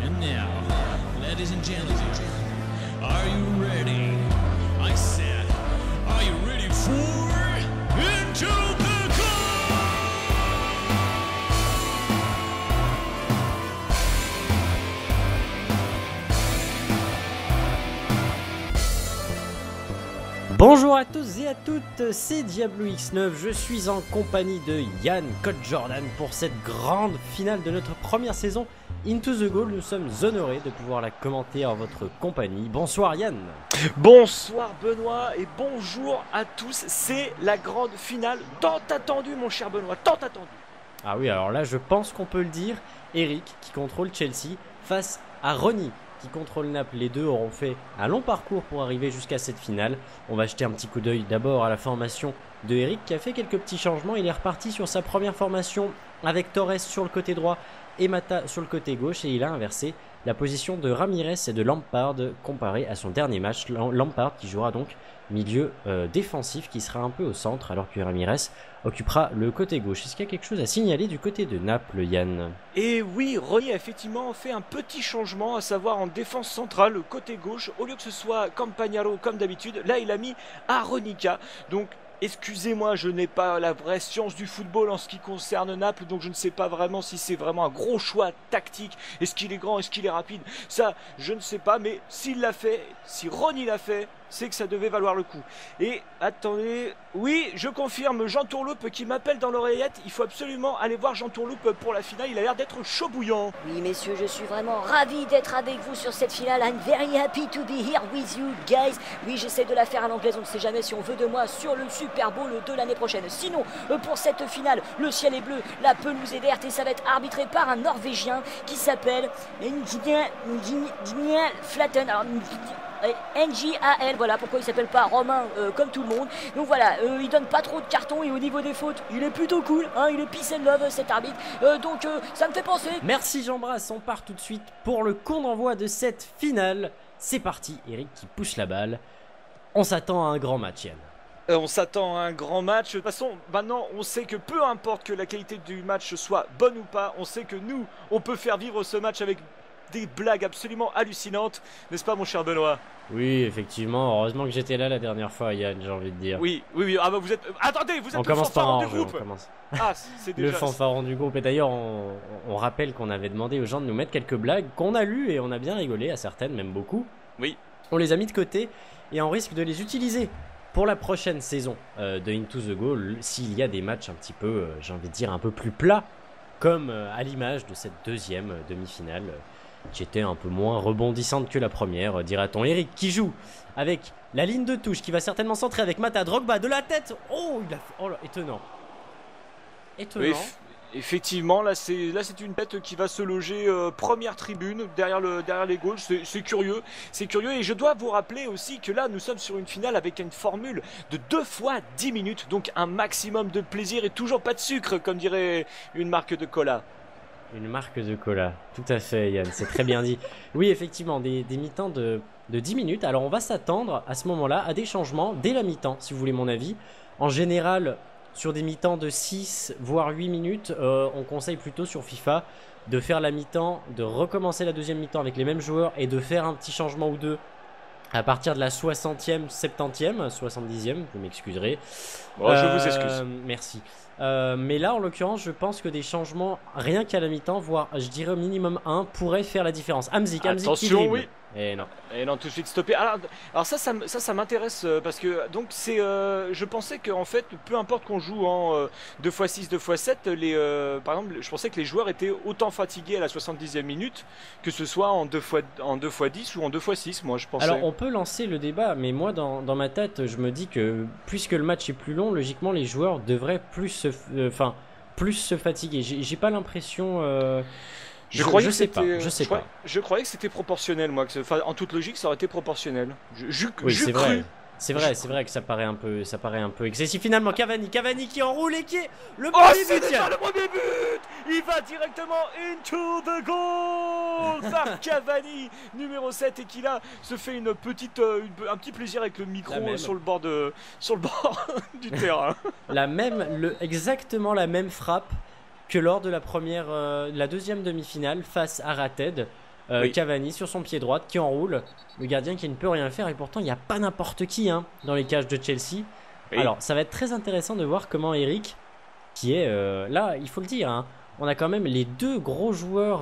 And now, ladies and gentlemen, are you ready? I said, are you ready for Into the Goal? Bonjour à tous et à toutes, c'est Diablo X9, je suis en compagnie de Yann Code Jordan pour cette grande finale de notre première saison Into the Goal. Nous sommes honorés de pouvoir la commenter en votre compagnie. Bonsoir Yann. Bonsoir Benoît et bonjour à tous, c'est la grande finale tant attendue mon cher Benoît, tant attendue. Ah oui, alors là je pense qu'on peut le dire, Eric qui contrôle Chelsea face à Ronnie qui contrôle Naples. Les deux auront fait un long parcours pour arriver jusqu'à cette finale. On va jeter un petit coup d'œil d'abord à la formation de Eric qui a fait quelques petits changements. Il est reparti sur sa première formation avec Torres sur le côté droit et Mata sur le côté gauche, et il a inversé la position de Ramirez et de Lampard comparé à son dernier match. Lampard qui jouera donc milieu défensif, qui sera un peu au centre, alors que Ramirez occupera le côté gauche. Est-ce qu'il y a quelque chose à signaler du côté de Naples, Yann? Et oui, Ronnie a effectivement fait un petit changement, à savoir en défense centrale, le côté gauche, au lieu que ce soit Campagnaro comme d'habitude, là il a mis Aronica. Donc excusez-moi, je n'ai pas la vraie science du football en ce qui concerne Naples, donc je ne sais pas vraiment si c'est vraiment un gros choix tactique. Est-ce qu'il est grand, est-ce qu'il est rapide? Ça, je ne sais pas, mais s'il l'a fait, si Ronnie l'a fait, c'est que ça devait valoir le coup. Et attendez, oui, je confirme, Jean Tourloupe qui m'appelle dans l'oreillette. Il faut absolument aller voir Jean Tourloupe pour la finale, il a l'air d'être chaud bouillant. Oui messieurs, je suis vraiment ravi d'être avec vous sur cette finale. I'm very happy to be here with you guys. Oui, j'essaie de la faire à l'anglaise, on ne sait jamais si on veut de moi sur le Super Bowl de l'année prochaine. Sinon, pour cette finale, le ciel est bleu, la pelouse est verte et ça va être arbitré par un Norvégien qui s'appelle Njal Flatten. Alors, NJAL, voilà pourquoi il s'appelle pas Romain comme tout le monde. Donc voilà, il donne pas trop de cartons et au niveau des fautes, il est plutôt cool, hein, il est peace and love cet arbitre. Donc ça me fait penser. Merci Jean-Brasse, on part tout de suite pour le coup d'envoi de cette finale. C'est parti, Eric qui pousse la balle. On s'attend à un grand match, Yann. On s'attend à un grand match. De toute façon, maintenant, on sait que peu importe que la qualité du match soit bonne ou pas, on sait que nous, on peut faire vivre ce match avec des blagues absolument hallucinantes, n'est-ce pas mon cher Benoît? Oui, effectivement, heureusement que j'étais là la dernière fois, Yann, j'ai envie de dire. Oui, ah bah vous êtes... Attendez, vous êtes on le commence fanfaron par du groupe. Ah, c'est déjà... Le fanfaron du groupe. Et d'ailleurs, on rappelle qu'on avait demandé aux gens de nous mettre quelques blagues qu'on a lues et on a bien rigolé, à certaines, même beaucoup. Oui. On les a mis de côté et on risque de les utiliser pour la prochaine saison de Into the Goal, s'il y a des matchs un petit peu, j'ai envie de dire, un peu plus plats, comme à l'image de cette deuxième demi-finale, qui était un peu moins rebondissante que la première, dira-t-on. Eric qui joue avec la ligne de touche, qui va certainement centrer avec Mata, Drogba de la tête. Oh, il a fait... Oh là, étonnant. Étonnant. Oui, effectivement, là c'est une tête qui va se loger première tribune derrière les goals. C'est curieux, et je dois vous rappeler aussi que là nous sommes sur une finale avec une formule de 2 fois 10 minutes, donc un maximum de plaisir et toujours pas de sucre, comme dirait une marque de cola. Une marque de cola, tout à fait Yann, c'est très bien dit. Oui, effectivement, des mi-temps de 10 minutes. Alors on va s'attendre à ce moment-là à des changements dès la mi-temps, si vous voulez mon avis. En général, sur des mi-temps de 6 voire 8 minutes, on conseille plutôt sur FIFA de faire la mi-temps, de recommencer la deuxième mi-temps avec les mêmes joueurs et de faire un petit changement ou deux à partir de la 60e, 70e, 70e, vous m'excuserez. Oh, je vous excuse. Merci. Mais là, en l'occurrence, je pense que des changements, rien qu'à la mi-temps, voire je dirais au minimum 1, pourraient faire la différence. Hamzik attention, oui. Et non. Et non, tout de suite stoppé. Alors ça m'intéresse parce que donc c'est, je pensais qu'en fait, peu importe qu'on joue en 2x6, 2x7, par exemple, je pensais que les joueurs étaient autant fatigués à la 70e minute que ce soit en 2x10 ou en 2x6. Moi, je pensais. Alors, on peut lancer le débat, mais moi, dans ma tête, je me dis que puisque le match est plus long, logiquement, les joueurs devraient plus se fatiguer. J'ai pas l'impression. Je sais pas. Je croyais que c'était proportionnel, moi. En toute logique, ça aurait été proportionnel. Oui, c'est vrai. C'est vrai que ça paraît un peu excessif. Finalement, Cavani qui enroule et qui est le premier but. C'est le premier but. Il va directement into the goal par Cavani, numéro 7, et qui là se fait un petit plaisir avec le micro sur le bord du terrain. Exactement la même frappe que lors de la deuxième demi-finale face à Rated. Oui. Cavani sur son pied droit qui enroule. Le gardien qui ne peut rien faire et pourtant il n'y a pas n'importe qui dans les cages de Chelsea. Oui. Alors ça va être très intéressant de voir comment Eric, qui est là, il faut le dire, on a quand même les 2 gros joueurs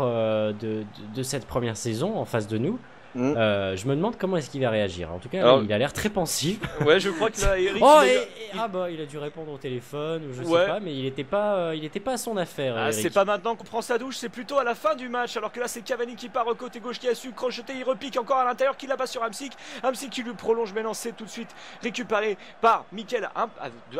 de cette première saison en face de nous. Je me demande comment est-ce qu'il va réagir. En tout cas, Alors, il a l'air très pensif. Ouais, je crois que là, Eric. Oh, il il a dû répondre au téléphone ou je Ouais. sais pas, mais il était pas à son affaire. Ah, Eric. c'est pas maintenant qu'on prend sa douche, c'est plutôt à la fin du match. Alors que là, c'est Cavani qui part au côté gauche, qui a su crocheter, il repique encore à l'intérieur, qui là-bas sur Hamsik. Hamsik qui lui prolonge, mais non, c'est tout de suite récupéré par Mikel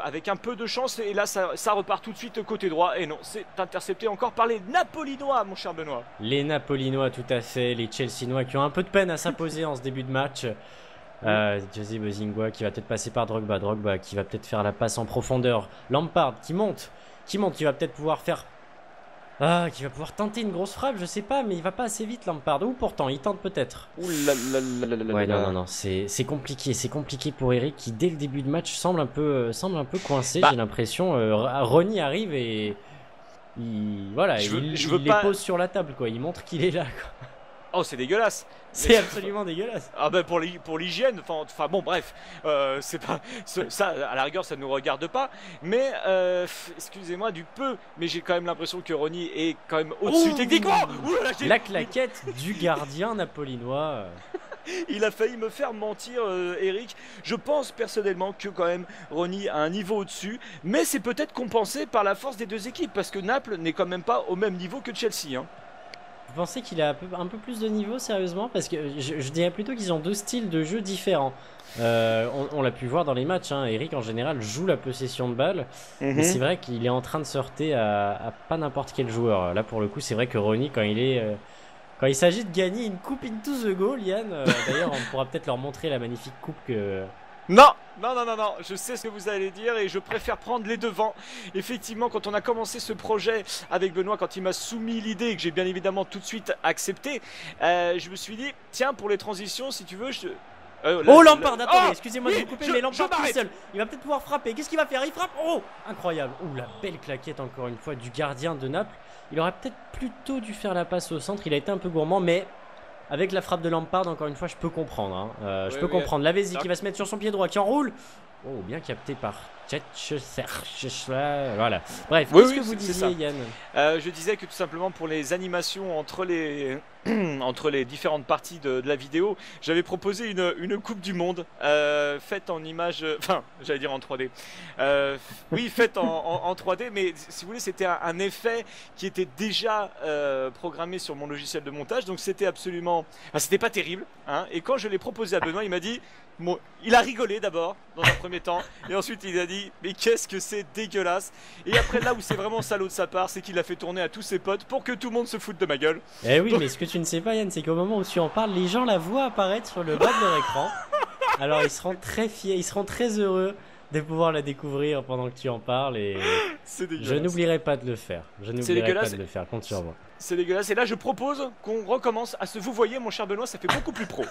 avec un peu de chance. Et là, ça repart tout de suite côté droit. Et non, c'est intercepté encore par les Napolinois, mon cher Benoît. Les Napolinois, tout à fait, les Chelsea-nois qui ont un peu de peine à s'imposer en ce début de match. José Bozingua qui va peut-être passer par Drogba qui va peut-être faire la passe en profondeur. Lampard qui monte, qui va peut-être pouvoir faire. Qui va pouvoir tenter une grosse frappe, je sais pas, mais il va pas assez vite Lampard. Ou pourtant, il tente peut-être. Ouh là là là là là Ouais, là. non, c'est compliqué pour Eric qui dès le début de match semble un peu coincé. Bah. J'ai l'impression. Ronny arrive et il veux les pas- pose sur la table quoi. Il montre qu'il est là. Quoi. Oh, c'est dégueulasse. C'est absolument dégueulasse. Ah ben pour l'hygiène, enfin bon bref, c'est pas ça à la rigueur ça nous regarde pas, mais excusez-moi du peu, mais j'ai quand même l'impression que Ronny est quand même au-dessus Ouh. techniquement. Ouh là là, La claquette du gardien napolinois. il a failli me faire mentir, Eric. Je pense personnellement que quand même Ronny a un niveau au-dessus, mais c'est peut-être compensé par la force des 2 équipes parce que Naples n'est quand même pas au même niveau que Chelsea. Hein. Vous pensez qu'il a un peu plus de niveau sérieusement? Parce que je dirais plutôt qu'ils ont 2 styles de jeu différents. On l'a pu voir dans les matchs, Eric en général joue la possession de balle, mais c'est vrai qu'il est en train de se heurter à pas n'importe quel joueur. Là pour le coup c'est vrai que Ronny quand il s'agit de gagner une coupe into the goal, Yann, d'ailleurs on pourra peut-être leur montrer la magnifique coupe que... Non, je sais ce que vous allez dire et je préfère prendre les devants. Effectivement, quand on a commencé ce projet avec Benoît, quand il m'a soumis l'idée et que j'ai bien évidemment tout de suite accepté, je me suis dit, tiens, pour les transitions, si tu veux, Lampard, attendez, Oh, excusez-moi oui, de vous couper, je mais Lampard tout m'arrête. seul. Il va peut-être pouvoir frapper. Qu'est-ce qu'il va faire? Il frappe. Oh, incroyable. Oh, la belle claquette encore une fois du gardien de Naples. Il aurait peut-être plutôt dû faire la passe au centre. Il a été un peu gourmand, mais avec la frappe de Lampard, encore une fois, je peux comprendre. Je peux comprendre. Lavezzi qui va se mettre sur son pied droit, qui enroule. Oh, bien capté par voilà. Bref, Oui, qu'est-ce oui, que vous c'est disiez, ça. Yann? Je disais que tout simplement pour les animations entre les entre les différentes parties de la vidéo, j'avais proposé une coupe du monde faite en image, enfin j'allais dire en 3D. Oui, faite en 3D, mais si vous voulez c'était un effet qui était déjà programmé sur mon logiciel de montage, donc c'était absolument, enfin, c'était pas terrible. Et quand je l'ai proposé à Benoît, il m'a dit, bon, il a rigolé d'abord dans un premier temps, et ensuite il a dit mais qu'est-ce que c'est dégueulasse. Et après là où c'est vraiment salaud de sa part, c'est qu'il a fait tourner à tous ses potes pour que tout le monde se foute de ma gueule. Eh oui, mais ce que tu ne sais pas, Yann, c'est qu'au moment où tu en parles, les gens la voient apparaître sur le bas de leur écran. Alors ils seront très fiers, ils seront très heureux de pouvoir la découvrir pendant que tu en parles. Et C'est dégueulasse. je n'oublierai pas de le faire. Je n'oublierai pas dégueulasse. de le faire. Compte sur moi. C'est dégueulasse. Et là, je propose qu'on recommence à se vous voyez, mon cher Benoît, ça fait beaucoup plus pro.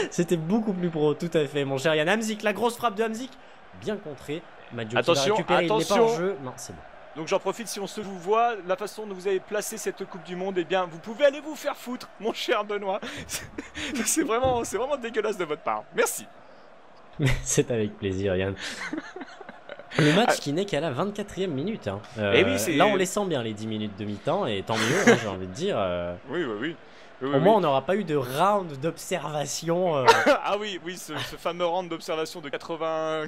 C'était beaucoup plus pro, tout à fait, mon cher Yann. Hamsik, la grosse frappe de Hamsik, bien contrée. Maggio Attention, qui va récupérer, il n'est pas attention. en jeu. Non, c'est bon. Donc j'en profite, si on se vous voit, la façon dont vous avez placé cette Coupe du Monde, eh bien, vous pouvez aller vous faire foutre, mon cher Benoît. C'est vraiment dégueulasse de votre part. Merci. C'est avec plaisir, Yann. Le match qui n'est qu'à la 24e minute. Eh oui, c'est- là, on les sent bien, les 10 minutes de mi-temps, et tant mieux, j'ai envie de dire. Oui. Au moins, on n'aura pas eu de round d'observation. Ah oui, ce fameux round d'observation de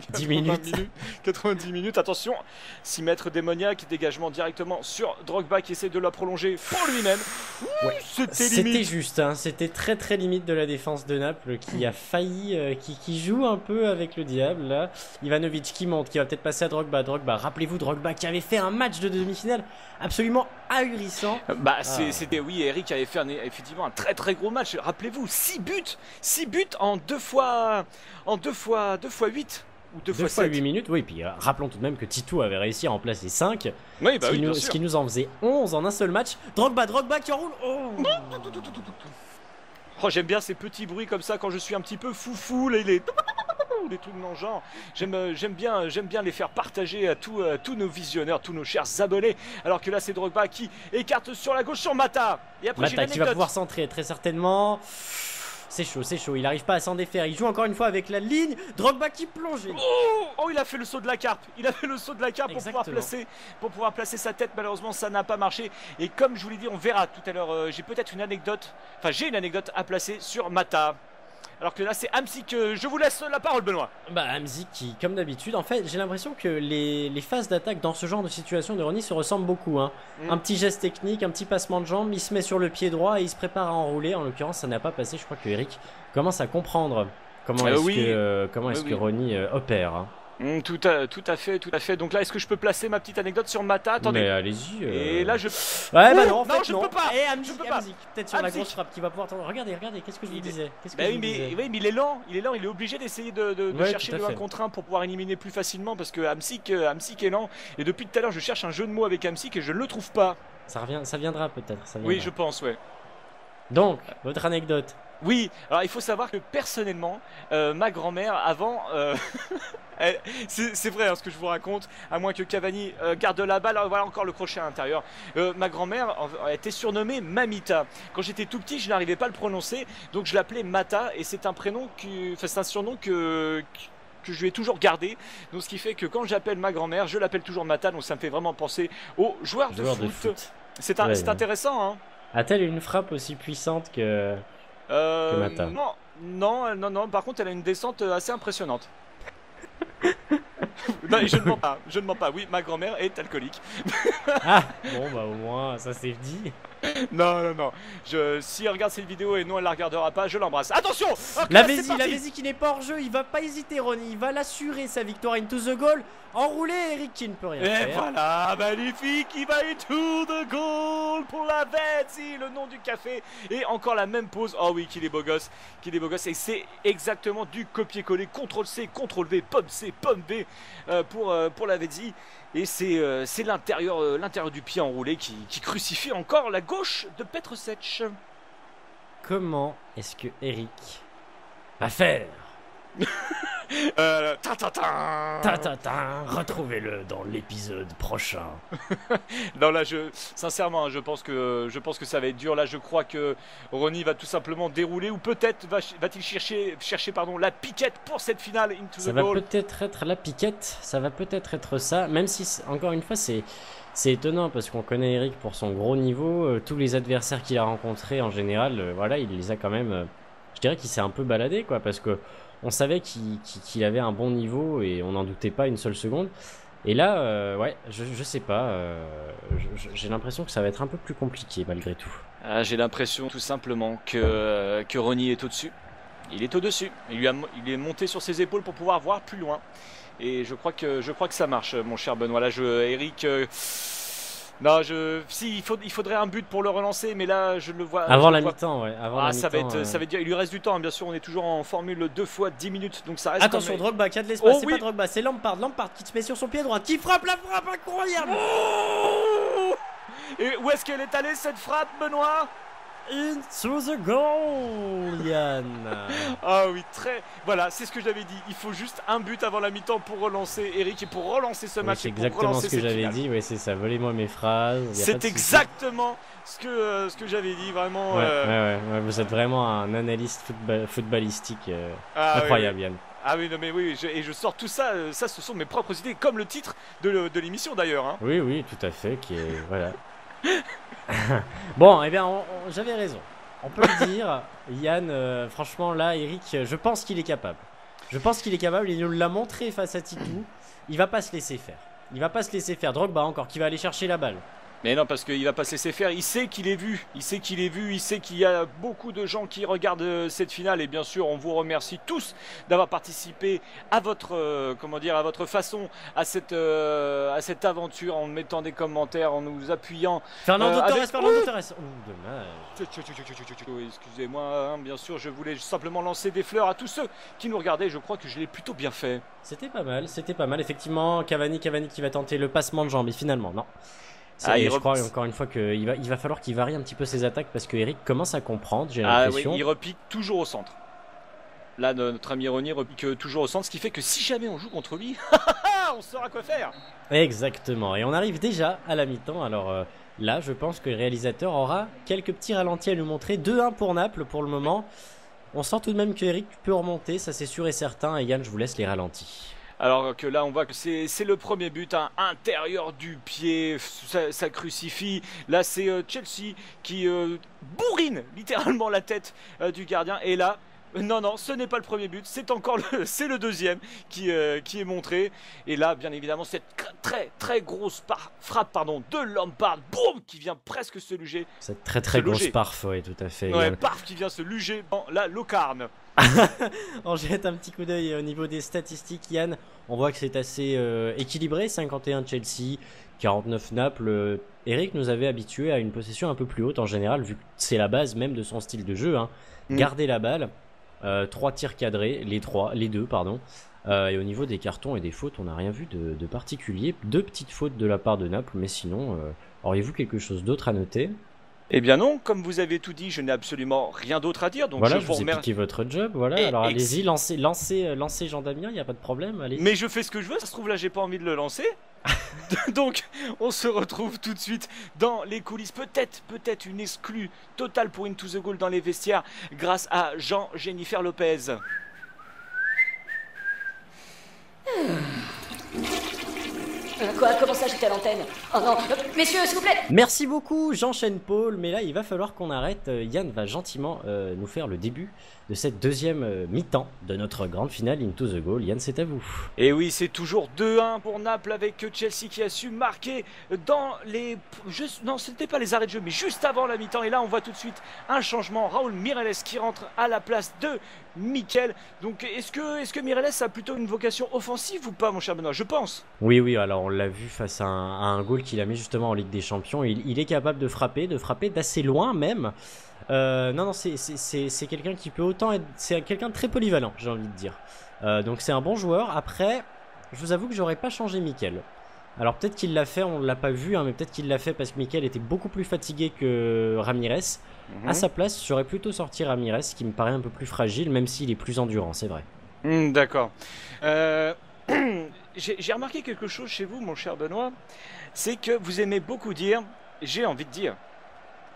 10 minutes. 90 minutes. Attention, 6 mètres démoniaque, dégagement directement sur Drogba qui essaie de la prolonger pour lui-même. Ouais. C'était C'était limite. juste, c'était très très limite de la défense de Naples qui a failli, qui joue un peu avec le diable là. Ivanovic qui monte, qui va peut-être passer à Drogba. Rappelez-vous Drogba qui avait fait un match de demi-finale absolument ahurissant. C'était, oui, Eric avait fait effectivement un très très gros match. Rappelez-vous, 6 buts en 2 fois 8 ou 2 fois 2 7. fois 8 minutes, oui, puis rappelons tout de même que Tito avait réussi à en placer 5, Oui, ce, qui bien nous, sûr. ce qui nous en faisait 11 en un seul match. Drogba qui enroule. Oh, j'aime bien ces petits bruits comme ça quand je suis un petit peu foufou. Là, il est. ou des trucs dans le genre. J'aime bien les faire partager à tous nos visionneurs, tous nos chers abonnés. Alors que là, c'est Drogba qui écarte sur la gauche sur Mata. Et après, j'ai Mata une qui va anecdote. pouvoir centrer très certainement. C'est chaud, il n'arrive pas à s'en défaire. Il joue encore une fois avec la ligne. Drogba qui plonge. Oh, il a fait le saut de la carpe. Il a fait le saut de la carpe Exactement. pour pouvoir placer sa tête. Malheureusement, ça n'a pas marché. Et comme je vous l'ai dit, on verra tout à l'heure. J'ai peut-être une anecdote. Enfin, j'ai une anecdote à placer sur Mata. Alors que là, c'est Hamsik. Je vous laisse la parole, Benoît. Bah Hamsik qui, comme d'habitude, en fait, j'ai l'impression que les phases d'attaque dans ce genre de situation de Ronny se ressemblent beaucoup. Hein. Un petit geste technique, un petit passement de jambe, il se met sur le pied droit et il se prépare à enrouler. En l'occurrence, ça n'a pas passé. Je crois que Eric commence à comprendre comment est-ce que Ronny opère. Hein. Tout à fait. Donc là, est-ce que je peux placer ma petite anecdote sur Mata? Attendez. Mais allez-y. Et là, je. Ouais, bah non, en fait, je peux pas. Et Je peux pas. Hamsik, peut-être sur la Hamsik. grosse frappe qui va pouvoir. Regardez, qu'est-ce que je vous disais? Qu'est-ce que Bah je oui, vous disais mais il est lent, il est obligé d'essayer de Ouais, chercher tout à le 1 fait. contre 1 pour pouvoir éliminer plus facilement parce que Hamsik est lent et depuis tout à l'heure je cherche un jeu de mots avec Hamsik et je ne le trouve pas. Ça viendra peut-être. Oui, je pense, ouais. Donc, votre anecdote. Oui, alors il faut savoir que personnellement, ma grand-mère avant, c'est vrai hein, ce que je vous raconte, à moins que Cavani garde la balle, voilà encore le crochet à l'intérieur. Ma grand-mère était surnommée Mamita. Quand j'étais tout petit, je n'arrivais pas à le prononcer, donc je l'appelais Mata et c'est un c'est un surnom que je lui ai toujours gardé, donc ce qui fait que quand j'appelle ma grand-mère, je l'appelle toujours Mata, donc ça me fait vraiment penser aux joueurs de foot. C'est intéressant, hein. A-t-elle une frappe aussi puissante que Mata? Non, par contre elle a une descente assez impressionnante. Non, je ne mens pas, oui, ma grand-mère est alcoolique. Ah, bon bah au moins ça c'est dit. Non, si elle regarde cette vidéo et non elle la regardera pas, je l'embrasse. Attention, La Vézi qui n'est pas hors jeu, il va pas hésiter Ronny, il va l'assurer sa victoire into the goal. Enroulé Eric qui ne peut rien et faire. voilà, magnifique, il va into the goal pour la Vézi, le nom du café. Et encore la même pause, oh oui, qu'il est beau gosse. Et c'est exactement du copier-coller, CTRL-C, CTRL-V, pomme C, pomme V pour la Vézi. Et c'est l'intérieur du pied enroulé qui crucifie encore la gauche de Petrosec. Comment est-ce que Eric va faire? Retrouvez-le dans l'épisode prochain. Non là sincèrement je pense que ça va être dur. Là je crois que Ronny va tout simplement dérouler ou peut-être va-t-il chercher la piquette pour cette finale into Ça the va goal. peut-être être la piquette, ça va peut-être être ça, même si encore une fois c'est étonnant parce qu'on connaît Eric pour son gros niveau, tous les adversaires qu'il a rencontrés en général, voilà, il les a quand même, je dirais qu'il s'est un peu baladé quoi, parce que on savait qu'il avait un bon niveau et on n'en doutait pas une seule seconde. Et là, ouais, je sais pas, j'ai l'impression que ça va être un peu plus compliqué malgré tout. J'ai l'impression tout simplement que Ronny est au-dessus. Il est au-dessus. Il est monté sur ses épaules pour pouvoir voir plus loin. Et je crois que ça marche, mon cher Benoît. Là, Eric. Non, il faudrait un but pour le relancer, mais là, je le vois. Avant la mi-temps, ouais. Ça va être dur. Il lui reste du temps, hein, bien sûr. On est toujours en formule 2 fois 10 minutes, donc ça reste. Attention, Drogba qui a de l'espace. Oh, c'est oui. pas Drogba, c'est Lampard qui se met sur son pied droit, qui frappe la frappe incroyable. Oh et où est-ce qu'elle est allée cette frappe, Benoît? Into the goal, Yann. Ah oui, voilà, c'est ce que j'avais dit. Il faut juste un but avant la mi-temps pour relancer Eric et pour relancer ce match. C'est et pour exactement relancer ce que cette j'avais finale. dit. Ouais, c'est ça. Volez-moi mes phrases. C'est exactement ce que j'avais dit, vraiment. Ouais, vous êtes vraiment un analyste footballistique incroyable, oui. Yann. Ah oui, non mais oui, je sors tout ça. Ça, ce sont mes propres idées, comme le titre de l'émission d'ailleurs. Hein. Oui, tout à fait. Voilà. Bon, eh bien, j'avais raison. On peut le dire, Yann. Franchement, là, Eric, je pense qu'il est capable. Il nous l'a montré face à Titou. Il va pas se laisser faire. Drogba encore, qui va aller chercher la balle. Mais non, parce qu'il va pas se laisser faire. Il sait qu'il est vu. Il sait qu'il y a beaucoup de gens qui regardent cette finale. Et bien sûr, on vous remercie tous d'avoir participé à votre façon à cette aventure, en mettant des commentaires, en nous appuyant. Fernando Torres. Oh, dommage. Excusez-moi, hein, bien sûr, je voulais simplement lancer des fleurs à tous ceux qui nous regardaient. Je crois que je l'ai plutôt bien fait. C'était pas mal. Effectivement, Cavani qui va tenter le passement de jambe. Et finalement, non. Je crois encore une fois qu'il va falloir qu'il varie un petit peu ses attaques parce que Eric commence à comprendre, j'ai l'impression. Oui, il repique toujours au centre. là notre ami Ronny repique toujours au centre, ce qui fait que si jamais on joue contre lui, on saura quoi faire. Exactement, et on arrive déjà à la mi-temps, alors là je pense que le réalisateur aura quelques petits ralentis à nous montrer. 2-1 pour Naples pour le moment. On sent tout de même que Eric peut remonter, ça c'est sûr et certain, et Yann je vous laisse les ralentis. Alors que là on voit que c'est le premier but, hein, intérieur du pied, ça crucifie. Là c'est Chelsea qui bourrine littéralement la tête du gardien. Et là, non, ce n'est pas le premier but, c'est le deuxième qui est montré. Et là bien évidemment cette très grosse frappe de Lampard, boum, qui vient presque se luger. Cette très grosse parf, oui tout à fait. Ouais, parf qui vient se luger dans la lucarne. On jette un petit coup d'œil au niveau des statistiques, Yann. On voit que c'est assez équilibré, 51 Chelsea, 49 Naples. Eric nous avait habitué à une possession un peu plus haute en général, vu que c'est la base même de son style de jeu, hein. Garder la balle, 3 tirs cadrés, les deux. Et au niveau des cartons et des fautes, on n'a rien vu de particulier. 2 petites fautes de la part de Naples, mais sinon, auriez-vous quelque chose d'autre à noter ? Eh bien non, comme vous avez tout dit, je n'ai absolument rien d'autre à dire. Donc voilà, je vous ai piqué votre job, voilà. Alors allez-y, lancez Jean Damien, il n'y a pas de problème, allez. Mais je fais ce que je veux, ça se trouve là j'ai pas envie de le lancer. Donc on se retrouve tout de suite dans les coulisses. Peut-être une exclue totale pour Into the Goal dans les vestiaires grâce à Jean-Jennifer Lopez. Quoi? Comment ça, j'étais à l'antenne? Oh non, messieurs, s'il vous plaît! Merci beaucoup, j'enchaîne Paul, mais là il va falloir qu'on arrête. Yann va gentiment nous faire le début de cette deuxième mi-temps de notre grande finale Into the Goal. Yann, c'est à vous. Et oui, c'est toujours 2-1 pour Naples avec Chelsea qui a su marquer dans les... Non, c'était pas les arrêts de jeu, mais juste avant la mi-temps. Et là, on voit tout de suite un changement. Raúl Meireles qui rentre à la place de Mikel. Donc, est-ce que Meireles a plutôt une vocation offensive ou pas, mon cher Benoît? Je pense. Oui, alors on l'a vu face à un goal qu'il a mis justement en Ligue des Champions. Il est capable de frapper d'assez loin même. Non, c'est quelqu'un qui peut autant être... C'est quelqu'un de très polyvalent, j'ai envie de dire. Donc c'est un bon joueur. Après, je vous avoue que j'aurais pas changé Mikel. Alors peut-être qu'il l'a fait, on ne l'a pas vu, hein, mais peut-être qu'il l'a fait parce que Mikel était beaucoup plus fatigué que Ramirez. À sa place, j'aurais plutôt sorti Ramirez, qui me paraît un peu plus fragile, même s'il est plus endurant, c'est vrai. D'accord. J'ai remarqué quelque chose chez vous, mon cher Benoît. C'est que vous aimez beaucoup dire « j'ai envie de dire ».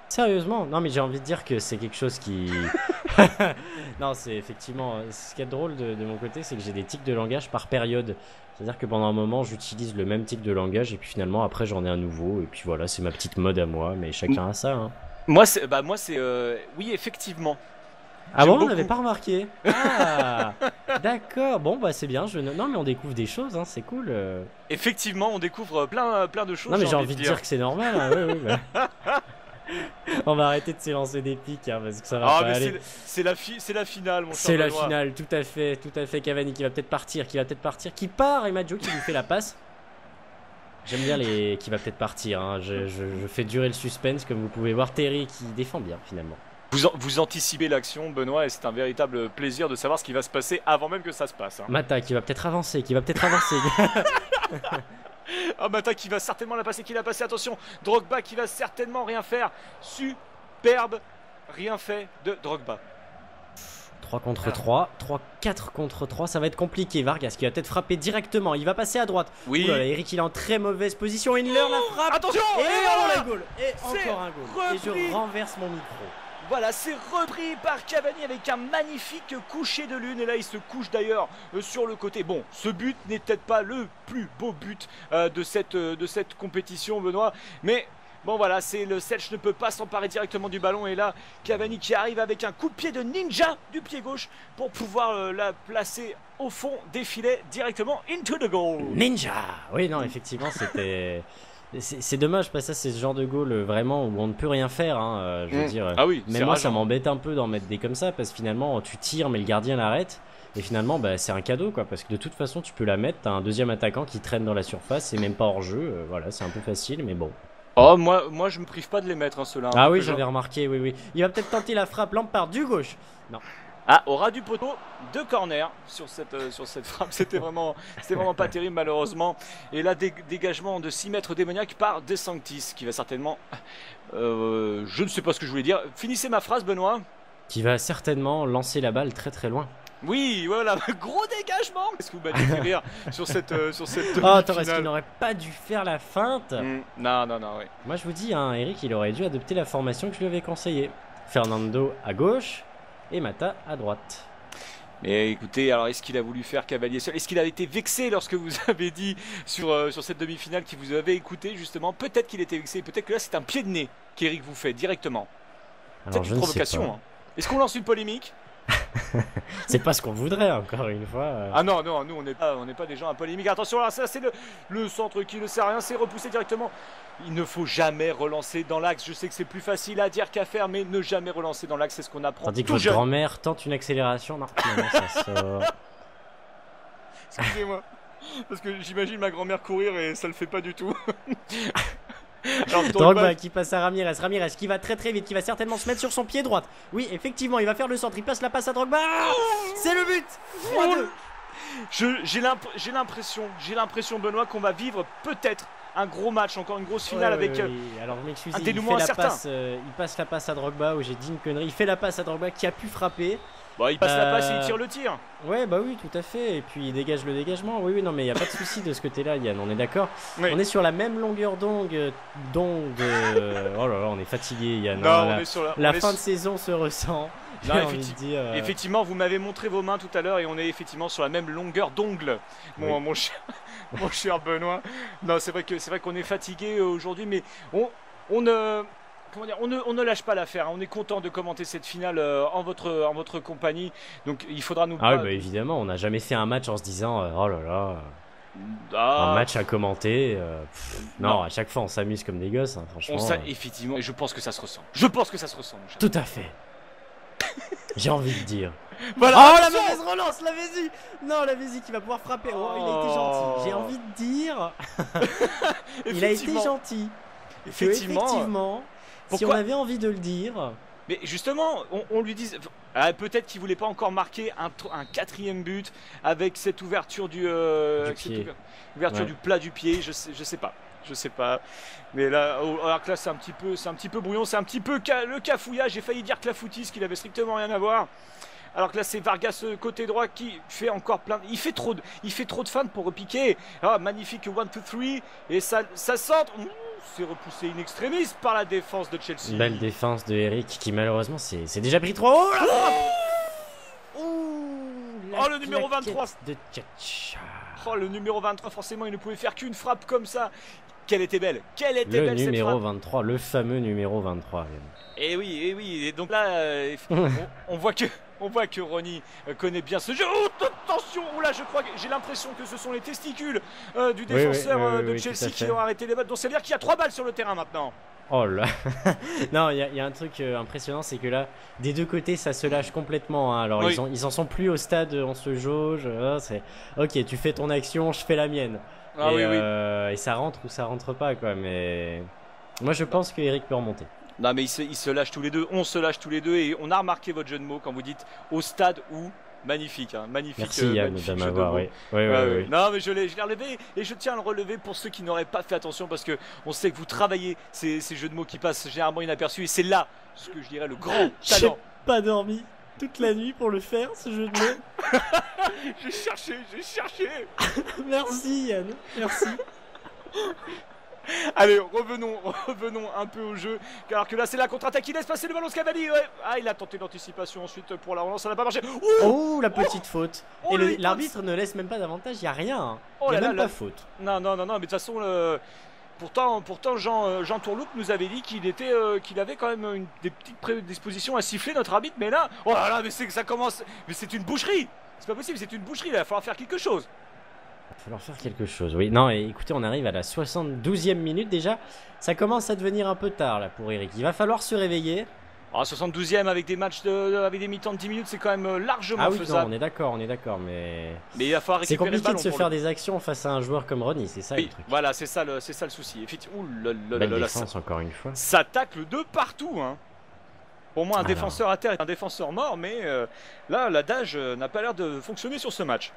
Sérieusement? Non, mais j'ai envie de dire que c'est quelque chose qui... Non, c'est effectivement... Ce qui est drôle de mon côté, c'est que j'ai des tics de langage par période. C'est-à-dire que pendant un moment, j'utilise le même tic de langage et puis finalement, après, j'en ai un nouveau. Et puis voilà, c'est ma petite mode à moi, mais chacun a ça. Hein. Moi, c'est... oui, effectivement. Ah bon, on n'avait pas remarqué. Ah, d'accord. Bon, bah c'est bien. Non, mais on découvre des choses, hein, c'est cool. Effectivement, on découvre plein de choses. Non, mais j'ai envie de dire que c'est normal. Hein, oui, bah. On va arrêter de s'élancer des pics hein, parce que ça va pas aller. C'est la finale, mon cher C'est la Benoît. finale, tout à fait. Cavani qui va peut-être partir, qui part et Maggio qui lui fait la passe. J'aime bien qui va peut-être partir. Hein. Je fais durer le suspense, comme vous pouvez voir. Terry qui défend bien finalement. Vous anticipez l'action, Benoît, et c'est un véritable plaisir de savoir ce qui va se passer avant même que ça se passe. Hein. Mata qui va peut-être avancer, Oh, Mata qui va certainement la passer, attention, Drogba qui va certainement rien faire. Superbe, rien fait de Drogba. 3 contre 3, 4 contre 3, ça va être compliqué. Vargas qui va peut-être frapper directement, il va passer à droite. Oui. Oulala, Eric il est en très mauvaise position, Inler la frappe. Attention. Et on la goal. Et encore un goal. Et je renverse mon micro. Voilà, c'est repris par Cavani avec un magnifique coucher de lune. Et là, il se couche d'ailleurs sur le côté. Bon, ce but n'est peut-être pas le plus beau but de cette compétition, Benoît. Mais bon, voilà, le Celtic ne peut pas s'emparer directement du ballon. Et là, Cavani qui arrive avec un coup de pied de ninja du pied gauche pour pouvoir la placer au fond des filets directement into the goal. Ninja. Oui, non, effectivement, c'était... C'est dommage parce que c'est ce genre de goal vraiment où on ne peut rien faire hein, je veux dire. Ah oui, mais moi ça m'embête un peu d'en mettre des comme ça parce que finalement tu tires mais le gardien l'arrête et finalement bah, c'est un cadeau quoi parce que de toute façon tu peux la mettre, t'as un deuxième attaquant qui traîne dans la surface et même pas hors jeu, voilà c'est un peu facile mais bon. Oh moi je me prive pas de les mettre hein, ceux-là. Ah oui j'avais remarqué, oui. Il va peut-être tenter la frappe Lampard du gauche. Non. Ah, au ras du poteau, 2 corners sur cette frappe. C'était vraiment pas terrible malheureusement. Et là, dégagement de 6 mètres démoniaque par De Sanctis qui va certainement... je ne sais pas ce que je voulais dire. Finissez ma phrase, Benoît. Qui va certainement lancer la balle très très loin. Oui, voilà, gros dégagement. Est-ce que vous m'avez fait rire sur cette Oh, demi-finale? attends, est-ce qu'il n'aurait pas dû faire la feinte? Non, oui. Moi, je vous dis, hein, Eric, il aurait dû adopter la formation que je lui avais conseillée. Fernando à gauche et Mata à droite. Mais écoutez, alors est-ce qu'il a voulu faire cavalier seul? Est-ce qu'il a été vexé lorsque vous avez dit sur cette demi-finale qui vous avait écouté justement? Peut-être qu'il était vexé, peut-être que là c'est un pied de nez qu'Eric vous fait directement. Alors, C'est une provocation. Hein. Est-ce qu'on lance une polémique? C'est pas ce qu'on voudrait, encore une fois. Ah non, nous on n'est pas des gens à polémique. Attention, là, ça c'est le centre qui ne sert à rien, c'est repoussé directement. Il ne faut jamais relancer dans l'axe. Je sais que c'est plus facile à dire qu'à faire, mais ne jamais relancer dans l'axe, c'est ce qu'on apprend. Tandis que tout votre jeune. grand-mère tente une accélération. Non, ça sort. Excusez-moi, parce que j'imagine ma grand-mère courir et ça le fait pas du tout. Alors, Drogba qui passe à Ramirez. Ramirez qui va très très vite, qui va certainement se mettre sur son pied droite. Oui, effectivement, il va faire le centre. Il passe la passe à Drogba. C'est le but. 3-2. J'ai l'impression, Benoît, qu'on va vivre peut-être un gros match, encore une grosse finale avec oui. Alors, m'excusez, un dénouement il incertain. Il passe la passe à Drogba, où j'ai dit une connerie. Il fait la passe à Drogba qui a pu frapper. Bon, il passe la passe et il tire le tir. Ouais, bah oui, tout à fait. Et puis il dégage le dégagement. Oui, non, mais il n'y a pas de souci de ce côté-là, Yann. On est d'accord. Oui. On est sur la même longueur d'onde. Oh là là, on est fatigué, Yann. Non, hein, on est sur la fin de saison se ressent. Non, J'ai envie de dire, effectivement, vous m'avez montré vos mains tout à l'heure et on est effectivement sur la même longueur d'ongle, mon cher Benoît. Non, c'est vrai qu'on est fatigué aujourd'hui, mais on ne lâche pas l'affaire. Hein. On est content de commenter cette finale en votre compagnie. Donc il faudra nous. Ah oui, bah évidemment, on n'a jamais fait un match en se disant oh là là. Un match à commenter. Non, à chaque fois on s'amuse comme des gosses, hein, franchement. Effectivement, et je pense que ça se ressent. Mon cher. Tout à fait. J'ai envie de dire. Voilà, oh attention. la mauvaise relance, la Vézi. Non, la Vézi qui va pouvoir frapper. Oh, il a été gentil. J'ai envie de dire. Il a été gentil. Effectivement. Si on avait envie de le dire. Mais justement, on lui dit peut-être qu'il voulait pas encore marquer un quatrième but avec cette ouverture du plat du pied. Je sais pas. Mais là, alors que là c'est un petit peu brouillon, c'est un petit peu le cafouillage. J'ai failli dire clafoutis, qu'il avait strictement rien à voir. Alors que là c'est Vargas côté droit qui fait encore plein. Il fait trop de feintes pour repiquer. Ah, magnifique 1-2-3 et ça centre. C'est repoussé in extremis par la défense de Chelsea. Belle défense de Eric qui malheureusement c'est déjà pris 3. Oh là là. Le numéro 23 de Tchatcha. Oh, le numéro 23, forcément il ne pouvait faire qu'une frappe comme ça. Quelle était belle cette Le numéro frappe. 23, le fameux numéro 23. Et oui, et donc là on voit que Ronny connaît bien ce jeu. Oh, attention, là je crois que j'ai l'impression que ce sont les testicules du défenseur de Chelsea qui ont arrêté les balles. Donc ça veut dire qu'il y a 3 balles sur le terrain maintenant. Oh là. Non, il y a un truc impressionnant, c'est que là, des deux côtés, ça se lâche complètement. Hein. Alors, oui. ils en sont plus au stade, on se jauge. C'est ok, tu fais ton action, je fais la mienne. Ah, et ça rentre ou ça rentre pas, quoi. Mais moi, je pense que Eric peut remonter. Non, mais ils se lâchent tous les deux. On se lâche tous les deux et on a remarqué votre jeu de mots quand vous dites au stade où. Magnifique, hein, magnifique. Merci Yann de m'avoir. Oui. Non, mais je l'ai relevé et je tiens à le relever pour ceux qui n'auraient pas fait attention parce que on sait que vous travaillez ces jeux de mots qui passent généralement inaperçus et c'est là ce que je dirais le grand talent. J'ai pas dormi toute la nuit pour le faire, ce jeu de mots. J'ai cherché. Merci Yann, merci. Allez, revenons un peu au jeu. Alors que là, c'est la contre-attaque qui laisse passer le ballon Scavalli. Ouais. Ah, il a tenté l'anticipation ensuite pour la relance, ça n'a pas marché. Oh, la petite faute. Et l'arbitre ne laisse même pas d'avantage, il n'y a rien. Il n'y a même pas faute. Non, mais de toute façon, pourtant Jean Tourloupe nous avait dit qu'il avait quand même des petites prédispositions à siffler notre arbitre. Mais là, oh là là, mais c'est que ça commence. Mais c'est une boucherie. C'est pas possible, c'est une boucherie. Là, il va falloir faire quelque chose. Il va falloir faire quelque chose, oui. Non, et écoutez, on arrive à la 72e minute déjà. Ça commence à devenir un peu tard là pour Eric. Il va falloir se réveiller. 72e avec des matchs avec des mi-temps de 10 minutes, c'est quand même largement faisable. Non, on est d'accord, mais il va falloir récupérer. C'est compliqué de se faire des actions face à un joueur comme Ronny, c'est ça le truc. Voilà, c'est ça le souci. Effectivement, belle défense encore une fois. Ça tacle de partout, hein. Pour moi, un défenseur à terre est un défenseur mort, mais là, l'adage n'a pas l'air de fonctionner sur ce match.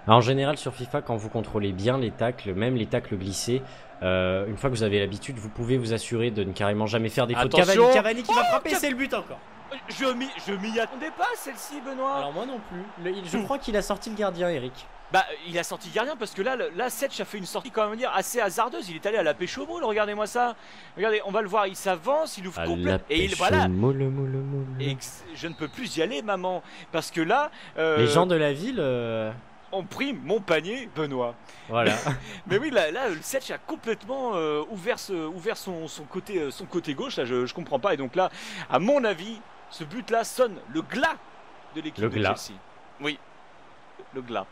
Alors, en général, sur FIFA, quand vous contrôlez bien les tacles, même les tacles glissés, une fois que vous avez l'habitude, vous pouvez vous assurer de ne carrément jamais faire des fautes. Cavani qui va frapper, c'est le but encore. Je m'y attendais pas, celle-ci, Benoît. Alors moi non plus. Je crois qu'il a sorti le gardien, Eric. Bah, il a sorti gardien parce que là Setch a fait une sortie quand même dire assez hasardeuse. Il est allé à la pêche au moule, regardez-moi ça. Regardez, on va le voir, il s'avance, il ouvre complet. Et il, voilà. Moule. Et je ne peux plus y aller, maman. Parce que là. Les gens de la ville. Ont pris mon panier, Benoît. Voilà. Mais oui, là le Setch a complètement ouvert son côté gauche. Là, je comprends pas. Et donc là, à mon avis, ce but-là sonne le glas de l'équipe de Chelsea. Oui, le glas.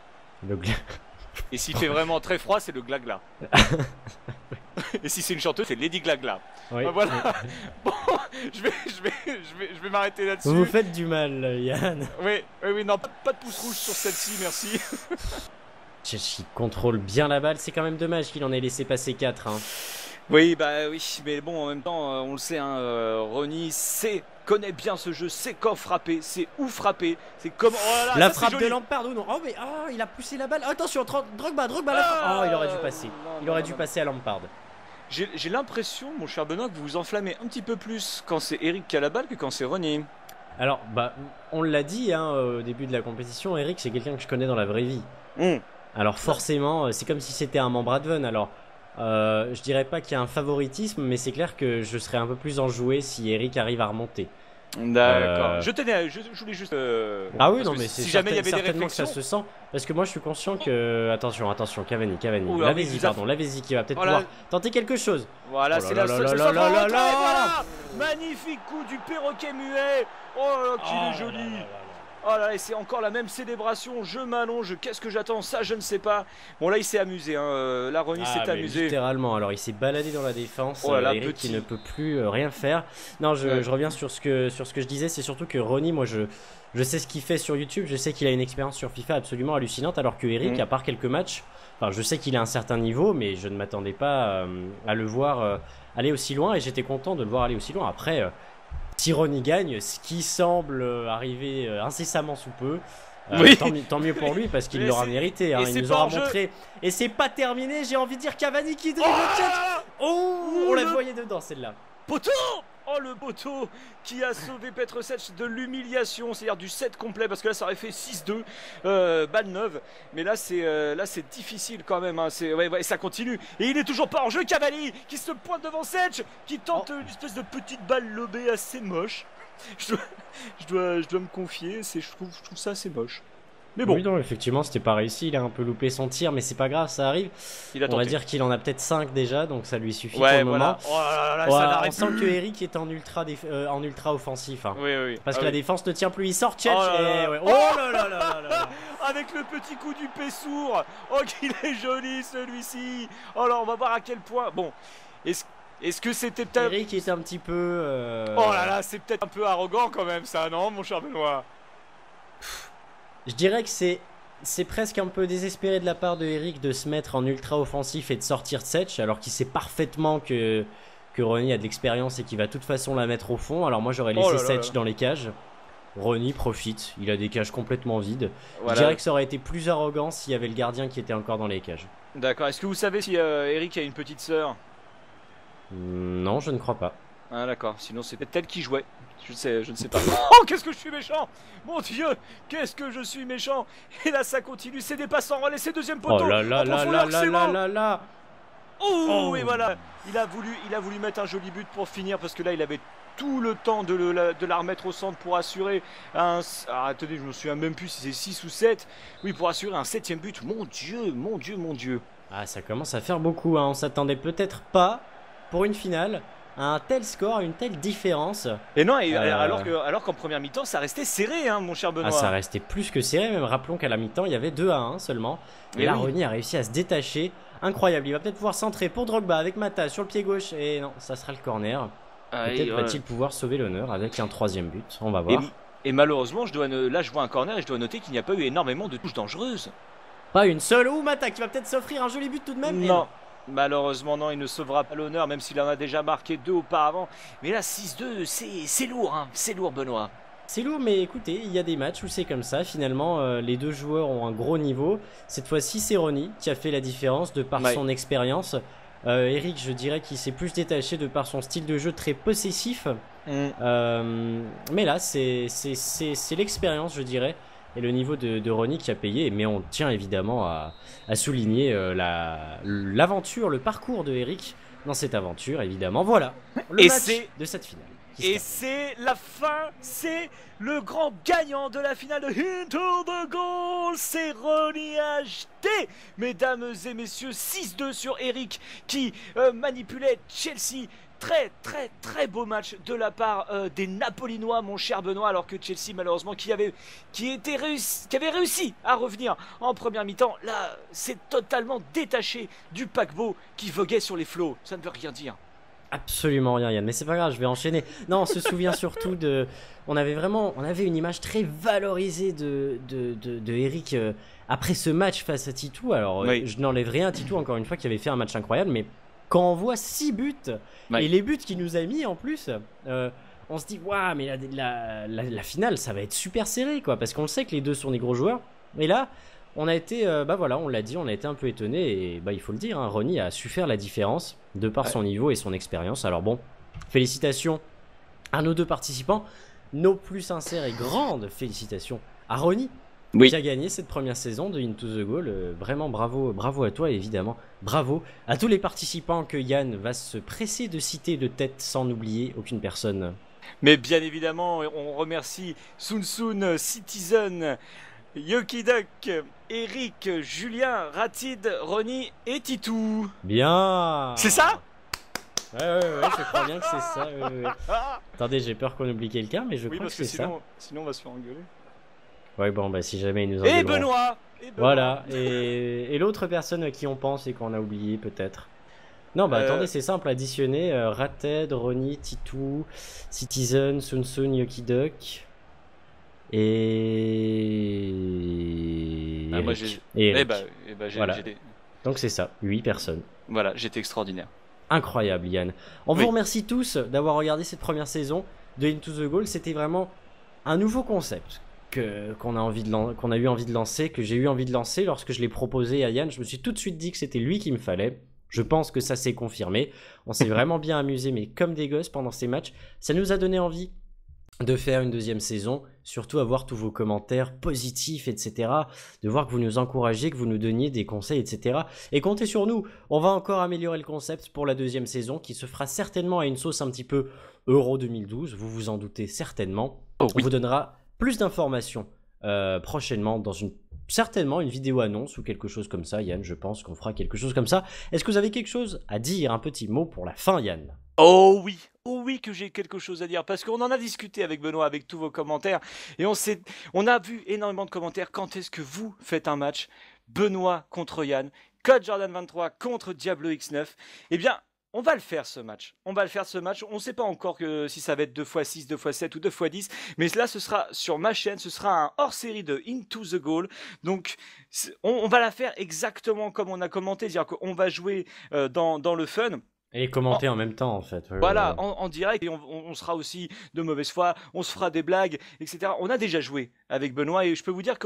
Et s'il fait vraiment très froid, c'est le glagla. Et si c'est une chanteuse, c'est Lady Glagla. Oui. Voilà. Bon, je vais m'arrêter là-dessus. Vous faites du mal, Yann. Oui, non, pas de pouce rouge sur celle-ci, merci. Chelsea contrôle bien la balle, c'est quand même dommage qu'il en ait laissé passer 4. Hein. Oui, mais bon, en même temps, on le sait, Ronny connaît bien ce jeu, c'est quand frapper, c'est où frapper, c'est comme... Oh là là, la frappe de Lampard ou non? Oh mais il a poussé la balle, attention, Drogba là. Il aurait dû passer, il aurait dû passer à Lampard. J'ai l'impression, mon cher Benoît, que vous vous enflammez un petit peu plus quand c'est Eric qui a la balle que quand c'est Ronny. Alors, on l'a dit au début de la compétition, Eric c'est quelqu'un que je connais dans la vraie vie. Alors forcément, c'est comme si c'était un membre Adven, alors... je dirais pas qu'il y a un favoritisme, mais c'est clair que je serais un peu plus enjoué si Eric arrive à remonter. D'accord. Je voulais juste. Ah oui, non, mais c'est si jamais il y avait des certainement que ça réflexions. se sent. Parce que moi je suis conscient que. Attention, Cavani. Oula, Lavesi qui va peut-être pouvoir tenter quelque chose. Voilà, c'est la seule. Voilà. Magnifique coup du perroquet muet. Oh là, qu'il est joli. Oh là, et c'est encore la même célébration, je m'allonge, qu'est-ce que j'attends, ça je ne sais pas. Bon là il s'est amusé, là Ronny s'est amusé. Littéralement, alors il s'est baladé dans la défense, Eric qui ne peut plus rien faire. Non, je reviens sur ce que je disais, c'est surtout que Ronny, moi je sais ce qu'il fait sur YouTube, je sais qu'il a une expérience sur FIFA absolument hallucinante, alors que Eric, à part quelques matchs, enfin je sais qu'il a un certain niveau, mais je ne m'attendais pas à le voir aller aussi loin, et j'étais content de le voir aller aussi loin. Après... Si Ronny gagne, ce qui semble arriver incessamment sous peu, tant mieux pour lui parce qu'il l'aura mérité. Il nous aura montré. Et c'est pas terminé, j'ai envie de dire Cavani qui dribble on la voyait dedans celle-là. Poteau! Oh le poteau qui a sauvé Petr Cech de l'humiliation, c'est-à-dire du 7 complet parce que là ça aurait fait 6-2 balle neuve, mais là c'est difficile quand même, et ça continue et il est toujours pas en jeu. Cavani qui se pointe devant Cech, qui tente une espèce de petite balle lobée assez moche. Je dois me confier, je trouve ça assez moche. Mais bon. Oui, non, effectivement, c'était pas réussi. Il a un peu loupé son tir, mais c'est pas grave, ça arrive. On va dire qu'il en a peut-être 5 déjà, donc ça lui suffit pour le moment. Oh là là, on sent que Eric est en ultra offensif. Hein. Oui. Parce que la défense ne tient plus. Il sort Cech. Oh là là. Avec le petit coup du Pessour. Oh, qu'il est joli celui-ci. Oh là, on va voir à quel point. Bon, est-ce que c'était peut-être. Eric est un petit peu. Oh là là, c'est peut-être un peu arrogant quand même, ça, non, mon cher Benoît? Je dirais que c'est presque un peu désespéré de la part de Eric de se mettre en ultra offensif et de sortir Cech alors qu'il sait parfaitement que Ronny a de l'expérience et qu'il va de toute façon la mettre au fond. Alors moi j'aurais laissé Cech dans les cages. Ronny profite, il a des cages complètement vides. Voilà. Je dirais que ça aurait été plus arrogant s'il y avait le gardien qui était encore dans les cages. D'accord, est-ce que vous savez si Eric a une petite sœur? Non, je ne crois pas. Ah d'accord, sinon c'était elle qui jouait. Je ne sais pas. Oh, qu'est-ce que je suis méchant! Mon Dieu, qu'est-ce que je suis méchant! Et là, ça continue, c'est des passes en relais, c'est deuxième poteau. Oh là là. Oh, et voilà, il a voulu mettre un joli but pour finir parce que là, il avait tout le temps de la remettre au centre pour assurer attendez, je me souviens même plus si c'est 6 ou 7. Oui, pour assurer un 7ème but. Mon Dieu. Ah, ça commence à faire beaucoup, hein. On s'attendait peut-être pas pour une finale à un tel score, une telle différence. Et non, alors qu'en première mi-temps, ça restait serré, hein, mon cher Benoît. Ça restait plus que serré, même rappelons qu'à la mi-temps, il y avait 2-1 seulement. Et là, Ronny a réussi à se détacher. Incroyable, il va peut-être pouvoir centrer pour Drogba avec Mata sur le pied gauche. Et non, ça sera le corner. Peut-être va-t-il pouvoir sauver l'honneur avec un 3ème but. On va voir. Et malheureusement, là je vois un corner et je dois noter qu'il n'y a pas eu énormément de touches dangereuses. Pas une seule. Ou Mata qui va peut-être s'offrir un joli but tout de même. Non. Malheureusement non, il ne sauvera pas l'honneur même s'il en a déjà marqué 2 auparavant. Mais là 6-2 c'est lourd, hein. C'est lourd, Benoît. C'est lourd, mais écoutez, il y a des matchs où c'est comme ça. Finalement les deux joueurs ont un gros niveau. Cette fois-ci c'est Ronny qui a fait la différence de par son expérience. Eric, je dirais qu'il s'est plus détaché de par son style de jeu très possessif. Mais là, c'est l'expérience, je dirais, et le niveau de Ronnie qui a payé. Mais on tient évidemment à souligner l'aventure, le parcours de Eric dans cette aventure, évidemment. Voilà, le match de cette finale. Et c'est la fin, c'est le grand gagnant de la finale de Into the Goal, c'est Ronnie HD. Mesdames et messieurs, 6-2 sur Eric qui manipulait Chelsea. Très beau match de la part des Napolinois, mon cher Benoît, alors que Chelsea malheureusement qui avait réussi à revenir en première mi-temps, là c'est totalement détaché du paquebot qui voguait sur les flots. Ça ne veut rien dire. Absolument rien, Yann, mais c'est pas grave, je vais enchaîner. Non, on se souvient surtout on avait une image très valorisée de Eric après ce match face à Titou. Alors oui. Je n'enlève rien à Titou, encore une fois, qui avait fait un match incroyable, mais quand on voit 6 buts et les buts qu'il nous a mis en plus, on se dit waouh, mais la finale ça va être super serré, quoi, parce qu'on le sait que les deux sont des gros joueurs. Et là on a été, on l'a dit, on a été un peu étonné, et il faut le dire, hein, Ronnie a su faire la différence de par son niveau et son expérience. Alors bon, félicitations à nos deux participants, nos plus sincères et grandes félicitations à Ronnie, qui a gagné cette première saison de Into the Goal. Vraiment bravo à toi, et évidemment bravo à tous les participants que Yann va se presser de citer de tête sans n'oublier aucune personne. Mais bien évidemment, on remercie Sun, Citizen, Yoki Duck, Eric, Julien, Ratid, Ronnie et Titou. Bien. C'est ça ? Ouais, je crois bien que c'est ça. Ouais. Attendez, j'ai peur qu'on oublie quelqu'un, mais je crois que c'est ça. Sinon on va se faire engueuler. Ouais, bon, si jamais il nous en Et Benoît. Voilà, et l'autre personne à qui on pense et qu'on a oublié peut-être. Non, attendez, c'est simple, additionner Rated, Ronnie, Titou, Citizen, Sun, Yoki Duck et moi Eric. j'ai voilà. Donc c'est ça, 8 personnes. Voilà, j'étais extraordinaire. Incroyable, Yann. On vous remercie tous d'avoir regardé cette première saison de Into the Goal. C'était vraiment un nouveau concept qu'on a eu envie de lancer, que j'ai eu envie de lancer lorsque je l'ai proposé à Yann. Je me suis tout de suite dit que c'était lui qu'il me fallait. Je pense que ça s'est confirmé. On s'est vraiment bien amusé, mais comme des gosses pendant ces matchs. Ça nous a donné envie de faire une deuxième saison, surtout à voir tous vos commentaires positifs, etc. De voir que vous nous encouragez, que vous nous donniez des conseils, etc. Et comptez sur nous, on va encore améliorer le concept pour la deuxième saison, qui se fera certainement à une sauce un petit peu Euro 2012, vous vous en doutez certainement. On vous donnera plus d'informations prochainement dans certainement une vidéo annonce ou quelque chose comme ça. Yann, je pense qu'on fera quelque chose comme ça. Est-ce que vous avez quelque chose à dire, un petit mot pour la fin, Yann ? Oh oui que j'ai quelque chose à dire, parce qu'on en a discuté avec Benoît, avec tous vos commentaires, et on a vu énormément de commentaires. Quand est-ce que vous faites un match Benoît contre Yann, Code Jordan 23 contre Diablo X9? Eh bien, on va le faire ce match. On ne sait pas encore si ça va être 2x6, 2x7 ou 2x10. Mais là, ce sera sur ma chaîne. Ce sera un hors-série de Into the Goal. Donc, on va la faire exactement comme on a commenté. C'est-à-dire qu'on va jouer dans le fun. Et commenter en même temps, en fait. Voilà, en direct. Et on sera aussi de mauvaise foi. On se fera des blagues, etc. On a déjà joué avec Benoît. Et je peux vous dire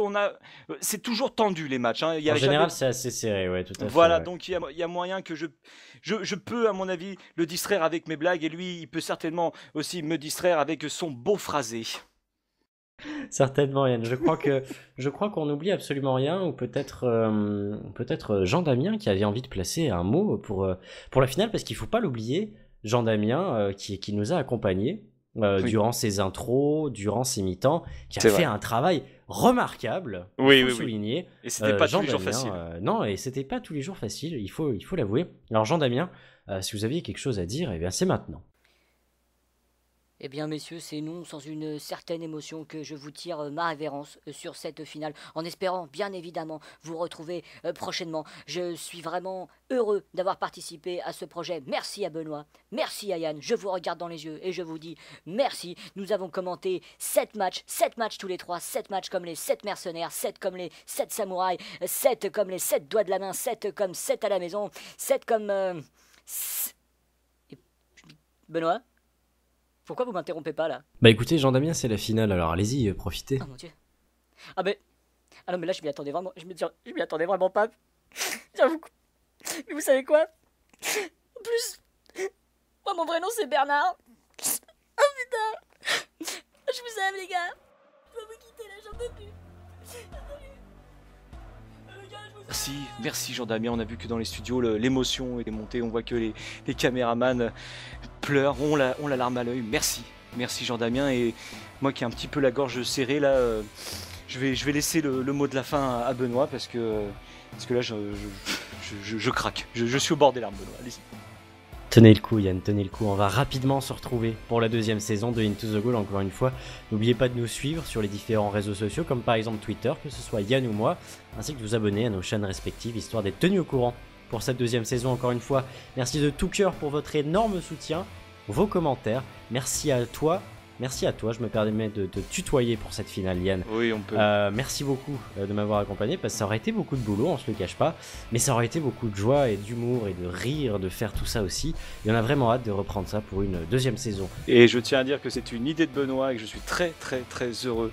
c'est toujours tendu, les matchs. Hein. En général, c'est assez serré, ouais, tout à fait. Voilà, donc il y a moyen que je peux, à mon avis, le distraire avec mes blagues. Et lui, il peut certainement aussi me distraire avec son beau phrasé. Certainement, Yann. Je crois qu'on n'oublie absolument rien, ou peut-être Jean Damien qui avait envie de placer un mot pour la finale, parce qu'il faut pas l'oublier, Jean Damien qui nous a accompagnés durant ses intros, durant ses mi-temps, qui a fait un travail remarquable, il faut souligner. Et c'était pas tous les jours facile. Non, et c'était pas tous les jours facile, il faut l'avouer. Alors Jean Damien, si vous aviez quelque chose à dire, eh bien c'est maintenant. Eh bien, messieurs, c'est non sans une certaine émotion que je vous tire ma révérence sur cette finale, en espérant bien évidemment vous retrouver prochainement. Je suis vraiment heureux d'avoir participé à ce projet. Merci à Benoît, merci à Yann, je vous regarde dans les yeux et je vous dis merci. Nous avons commenté 7 matchs tous les 3, 7 matchs comme les 7 mercenaires, 7 comme les 7 samouraïs, 7 comme les 7 doigts de la main, 7 comme 7 à la maison, 7 comme... Benoît ? Pourquoi vous m'interrompez pas là? Bah écoutez, Jean Damien, c'est la finale, alors allez-y, profitez. Oh mon dieu. Ah non, mais là je m'y attendais vraiment. Je m'y attendais vraiment pas. J'avoue. Mais vous savez quoi? En plus, moi mon vrai nom c'est Bernard. Oh putain. Je vous aime, les gars. Je dois vous quitter, là, j'en peux plus. Merci Jean-Damien, on a vu que dans les studios l'émotion est montée, on voit que les caméramans pleurent, ont la larme à l'œil. Merci Jean-Damien, et moi qui ai un petit peu la gorge serrée là, je vais laisser le mot de la fin à Benoît parce que là je craque, je suis au bord des larmes. Benoît, allez-y. Tenez le coup Yann, tenez le coup, on va rapidement se retrouver pour la deuxième saison de Into the Goal. Encore une fois, n'oubliez pas de nous suivre sur les différents réseaux sociaux comme par exemple Twitter, que ce soit Yann ou moi, ainsi que de vous abonner à nos chaînes respectives histoire d'être tenus au courant pour cette deuxième saison. Encore une fois, merci de tout cœur pour votre énorme soutien, vos commentaires, merci à toi, je me permets de te tutoyer pour cette finale Yann. Oui, on peut. Merci beaucoup de m'avoir accompagné, parce que ça aurait été beaucoup de boulot, on se le cache pas, mais ça aurait été beaucoup de joie et d'humour et de rire de faire tout ça aussi, et on a vraiment hâte de reprendre ça pour une deuxième saison. Et je tiens à dire que c'est une idée de Benoît et que je suis très heureux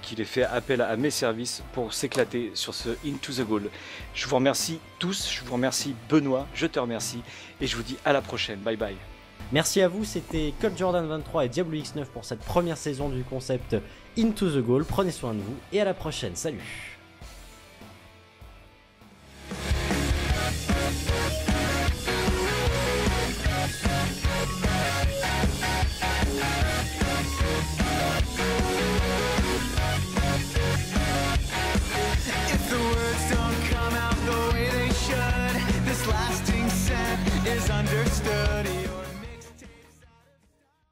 qu'il ait fait appel à mes services pour s'éclater sur ce Into the Goal. Je vous remercie tous, je vous remercie Benoît, je te remercie et je vous dis à la prochaine, bye bye. Merci à vous, c'était Code Jordan 23 et Diablo X9 pour cette première saison du concept Into the Goal. Prenez soin de vous et à la prochaine, salut.